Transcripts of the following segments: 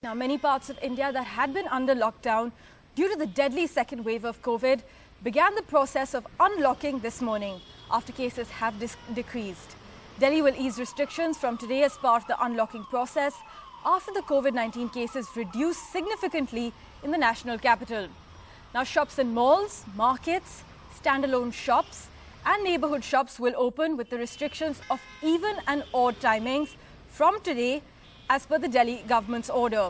Now, many parts of India that had been under lockdown due to the deadly second wave of COVID began the process of unlocking this morning after cases have decreased. Delhi will ease restrictions from today as part of the unlocking process after the Covid-19 cases reduced significantly in the national capital. Now, shops in malls, markets, standalone shops and neighborhood shops will open with the restrictions of even and odd timings from today as per the Delhi government's order.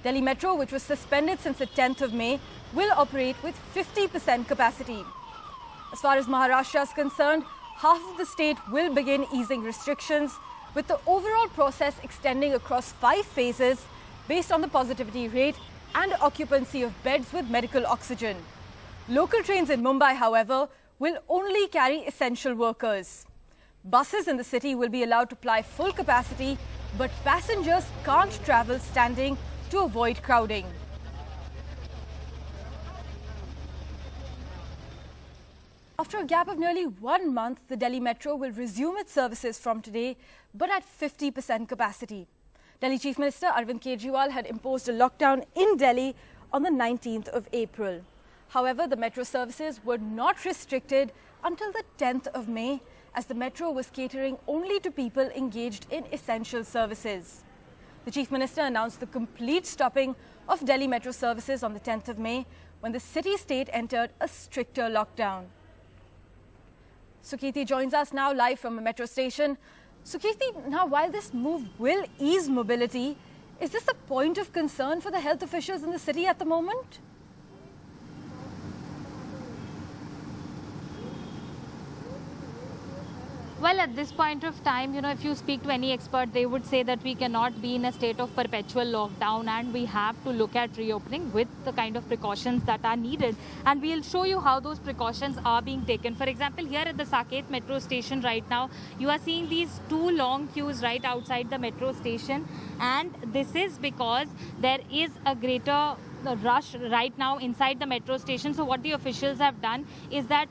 Delhi Metro, which was suspended since the 10th of May, will operate with 50% capacity. As far as Maharashtra is concerned, half of the state will begin easing restrictions, with the overall process extending across 5 phases based on the positivity rate and occupancy of beds with medical oxygen. Local trains in Mumbai, however, will only carry essential workers. Buses in the city will be allowed to ply full capacity, but passengers can't travel standing to avoid crowding. After a gap of nearly 1 month, the Delhi Metro will resume its services from today, but at 50% capacity. Delhi Chief Minister Arvind Kejriwal had imposed a lockdown in Delhi on the 19th of April. However, the metro services were not restricted until the 10th of May, as the metro was catering only to people engaged in essential services. The Chief Minister announced the complete stopping of Delhi Metro services on the 10th of May, when the city-state entered a stricter lockdown. Sukriti joins us now live from a metro station. Sukriti, now while this move will ease mobility, is this a point of concern for the health officials in the city at the moment? Well, at this point of time, if you speak to any expert, they would say that we cannot be in a state of perpetual lockdown and we have to look at reopening with the kind of precautions that are needed. And we'll show you how those precautions are being taken. For example, here at the Saket metro station right now, you are seeing these 2 long queues right outside the metro station. And this is because there is a greater rush right now inside the metro station. So what the officials have done is that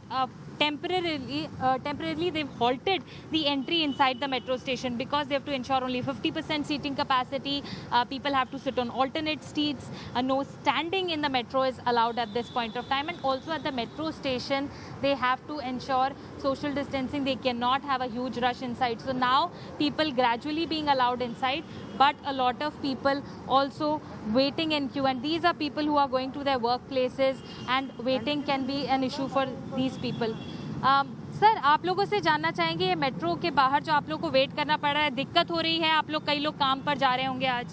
temporarily they've halted the entry inside the metro station because they have to ensure only 50% seating capacity. People have to sit on alternate seats. No standing in the metro is allowed at this point of time. And also at the metro station, they have to ensure social distancing. They cannot have a huge rush inside. So now people gradually being allowed inside, but a lot of people also waiting in queue. And these are people who are going to their workplaces, and waiting can be an issue for these people. Sir, आप लोगों से जानना चाहेंगे, ये metro के बाहर जो आप लोग को वेट करना पड़ रहा है, दिक्कत हो रही है? आप लोग कई लोग काम पर जा रहे होंगे आज।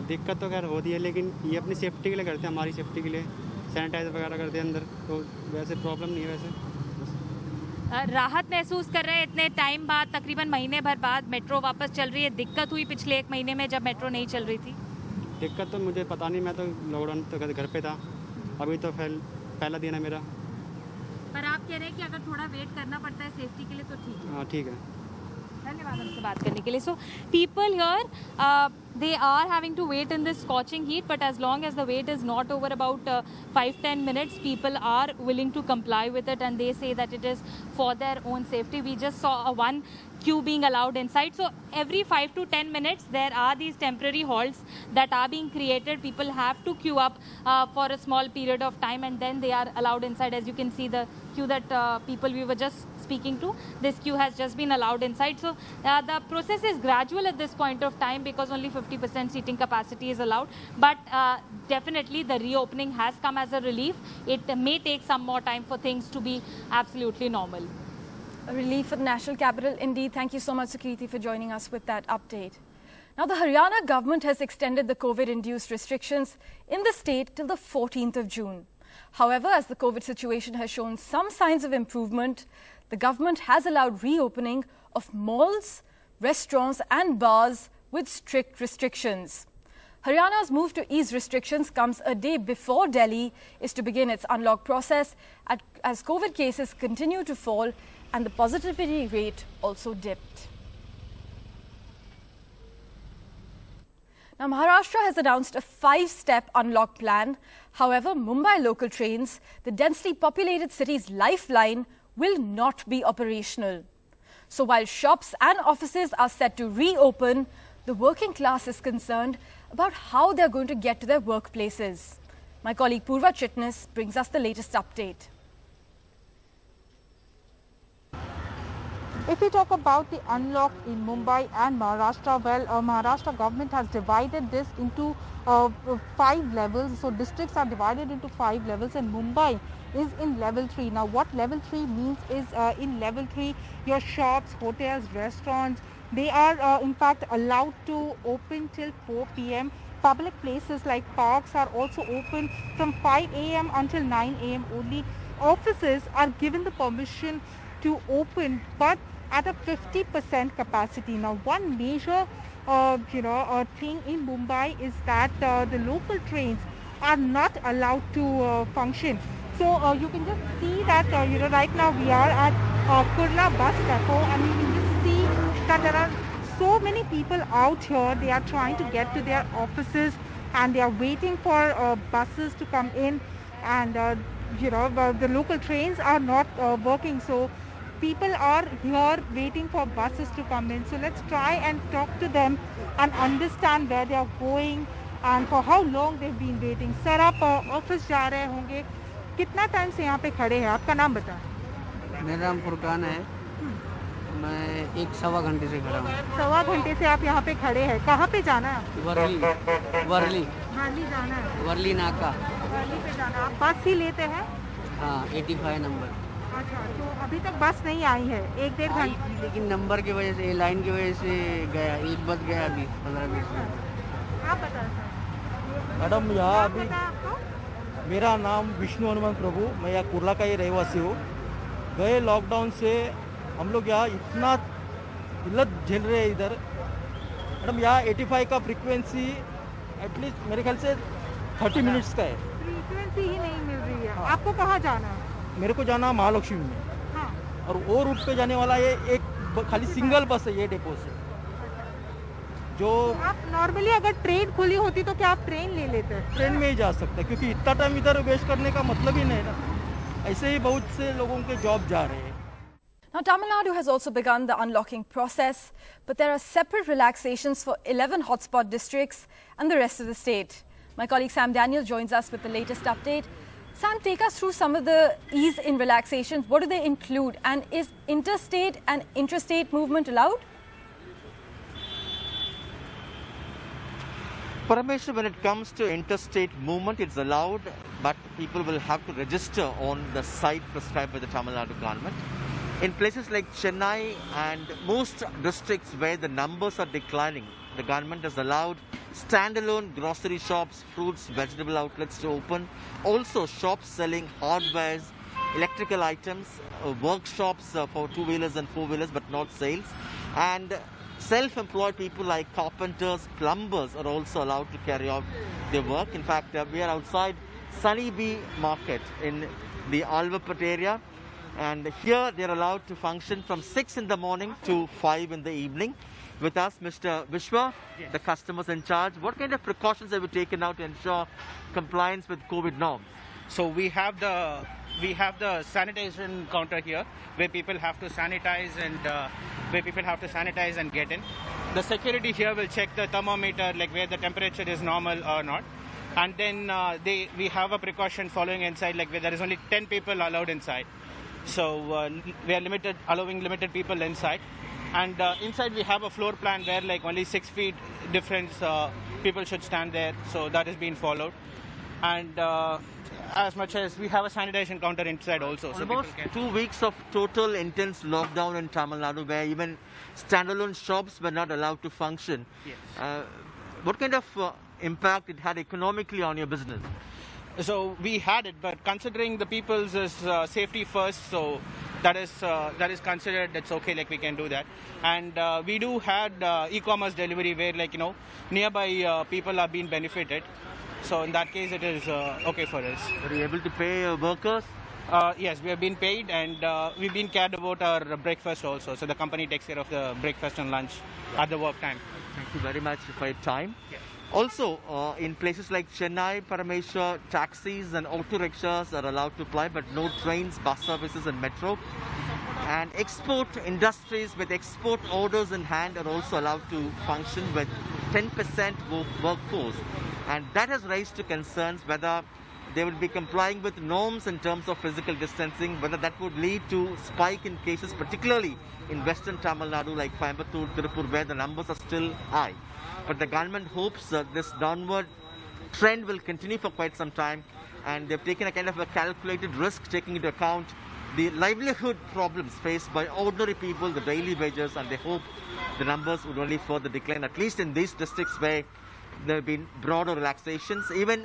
दिक्कत तो खैर होती है, लेकिन ये अपनी सेफ्टी के लिए करते हैं, हमारी सेफ्टी के लिए सैनिटाइजर वगैरह करते हैं अंदर, तो वैसे प्रॉब्लम नहीं है। वैसे राहत महसूस कर रहे हैं इतने टाइम बाद, तकरीबन महीने भर बाद मेट्रो वापस चल रही है। दिक्कत हुई पिछले 1 महीने में जब मेट्रो नहीं चल रही थी? दिक्कत तो मुझे पता नहीं, मैं तो लॉकडाउन तो घर पे था, अभी तो पहला दिन है मेरा। पर आप कह रहे हैं कि अगर थोड़ा वेट करना पड़ता है सेफ्टी के लिए तो ठीक है। हाँ, ठीक है। धन्यवाद हमसे बात करने के लिए। So people here they are having to wait in this scorching heat, but as long as the wait is not over about 5-10 minutes, people are willing to comply with it, and they say that it is for their own safety. We just saw one queue being allowed inside. So every 5 to 10 minutes, there are these temporary halts that are being created. People have to queue up for a small period of time, and then they are allowed inside. As you can see, the queue that people we were just speaking to, this queue has just been allowed inside. So the process is gradual at this point of time because only 50% seating capacity is allowed. But definitely the reopening has come as a relief. It may take some more time for things to be absolutely normal. A relief for the national capital indeed. Thank you so much, Sukriti, for joining us with that update. Now, the Haryana government has extended the COVID-induced restrictions in the state till the 14th of June. However, as the COVID situation has shown some signs of improvement, the government has allowed reopening of malls, restaurants and bars with strict restrictions. Haryana's move to ease restrictions comes a day before Delhi is to begin its unlock process as COVID cases continue to fall and the positivity rate also dipped. Now, Maharashtra has announced a 5-step unlock plan. However, Mumbai local trains, the densely populated city's lifeline, will not be operational. So while shops and offices are set to reopen, the working class is concerned about how they're going to get to their workplaces. My colleague Purva Chitnis brings us the latest update. If we talk about the unlock in Mumbai and Maharashtra, well, Maharashtra government has divided this into 5 levels. So districts are divided into 5 levels, and Mumbai is in level 3. Now what level 3 means is in level 3 your shops, hotels, restaurants, they are in fact allowed to open till 4 p.m. Public places like parks are also open from 5 a.m. until 9 a.m. only. Offices are given the permission to open, but at a 50% capacity. Now one major thing in Mumbai is that the local trains are not allowed to function. So you can just see that right now we are at Kurla bus depot, and you can just see that there are so many people out here. They are trying to get to their offices and they are waiting for buses to come in, and the local trains are not working. So people are here waiting for buses to come in. So let's try and talk to them and understand where they are going and for how long they've been waiting. Sir, आप office जा रहे होंगे, कितना time से यहाँ पे खड़े हैं? आपका नाम बताएं। मेरा नाम फुरकान है। मैं 1-1.25 घंटे से खड़ा हूँ। 1.25 घंटे से आप यहाँ पे खड़े हैं। कहाँ पे जाना है? वर्ली जाना है। वर्ली नाका। वर्ली पे जाना है। आप बस ही लेते हैं? हाँ, 85 नंबर। अच्छा, तो अभी तक बस नहीं आई है? 1-1.5 घंटे। लेकिन नंबर की वजह से, लाइन की वजह से गया, एक बस गया अभी 15-20 मिनट। आप बताएं। मैडम यहाँ अभी मेरा नाम विष्णु हनुमान प्रभु, मैं यहाँ कुर्ला का ही रहवासी हूँ। गए लॉकडाउन से हम लोग यहाँ इतना किल्लत झेल रहे हैं इधर। मैडम यहाँ 85 का फ्रीक्वेंसी एटलीस्ट मेरे ख्याल से 30 मिनट्स का है। फ्रीक्वेंसी ही नहीं मिल रही है। हाँ। आपको कहाँ जाना है? मेरे को जाना महालक्ष्मी में। हाँ। और वो रूट पे जाने वाला ये एक खाली सिंगल बस है ये डेपो से। जो आप नॉर्मली अगर ट्रेन खुली होती तो क्या आप ट्रेन ले लेते? ट्रेन में ही जा सकते हैं, क्योंकि इतना टाइम इधर वेस्ट करने का मतलब ही नहीं ना। ऐसे ही बहुत से लोगों के जॉब जा रहे हैं। Now, Tamil Nadu has also begun the unlocking process, but there are separate relaxations for 11 hotspot districts and the rest of the state. My colleague Sam Daniel joins us with the latest update. Sam, take us through some of the ease in relaxations. What do they include? And is interstate and intrastate movement allowed? Parameshwar, when it comes to interstate movement, it's allowed, but people will have to register on the site prescribed by the Tamil Nadu government. In places like Chennai and most districts where the numbers are declining, the government has allowed standalone grocery shops, fruits, vegetable outlets to open. Also shops selling hardwares, electrical items, workshops for two-wheelers and four-wheelers, but not sales. And self-employed people like carpenters, plumbers are also allowed to carry out their work. In fact, we are outside Sunny Bee Market in the Alvapat area. And here they are allowed to function from 6 in the morning to 5 in the evening. With us, Mr. Vishwa, yes, the customers in charge. What kind of precautions have you taken now to ensure compliance with COVID norms? So we have the sanitation counter here, where people have to sanitize and get in. The security here will check the thermometer, like where the temperature is normal or not. And then we have a precaution following inside, like where there is only 10 people allowed inside. So we are allowing limited people inside. And inside we have a floor plan where like only 6 feet difference people should stand there. So that is being followed. And as much as we have a sanitation counter inside also. Almost 2 weeks of total intense lockdown in Tamil Nadu, where even standalone shops were not allowed to function. Yes. What kind of impact it had economically on your business? So we had it, but considering the people's safety first, so that is considered, that's okay, like we can do that. And we do had e-commerce delivery where nearby people are being benefited. So in that case, it is okay for us. Were you able to pay workers? Yes, we have been paid, and we've been cared about our breakfast also. So the company takes care of the breakfast and lunch at the work time. Thank you very much for your time. Yes. Also, in places like Chennai, Parameshwar, taxis and auto rickshaws are allowed to ply, but no trains, bus services and metro. And export industries with export orders in hand are also allowed to function with 10% workforce, and that has raised to concerns whether they will be complying with norms in terms of physical distancing, whether that would lead to spike in cases, particularly in western Tamil Nadu like Coimbatore, Tirupur, where the numbers are still high. But the government hopes this downward trend will continue for quite some time, and they've taken a kind of a calculated risk, taking into account the livelihood problems faced by ordinary people, the daily wages, and they hope the numbers would only further decline, at least in these districts where there have been broader relaxations. Even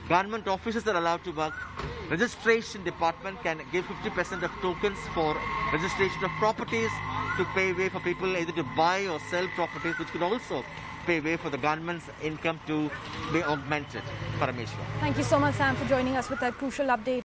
government offices are allowed to work. Registration department can give 50% of tokens for registration of properties to pay way for people either to buy or sell properties, which could also pay way for the government's income to be augmented. Parameshwar. Thank you so much, Sam, for joining us with that crucial update.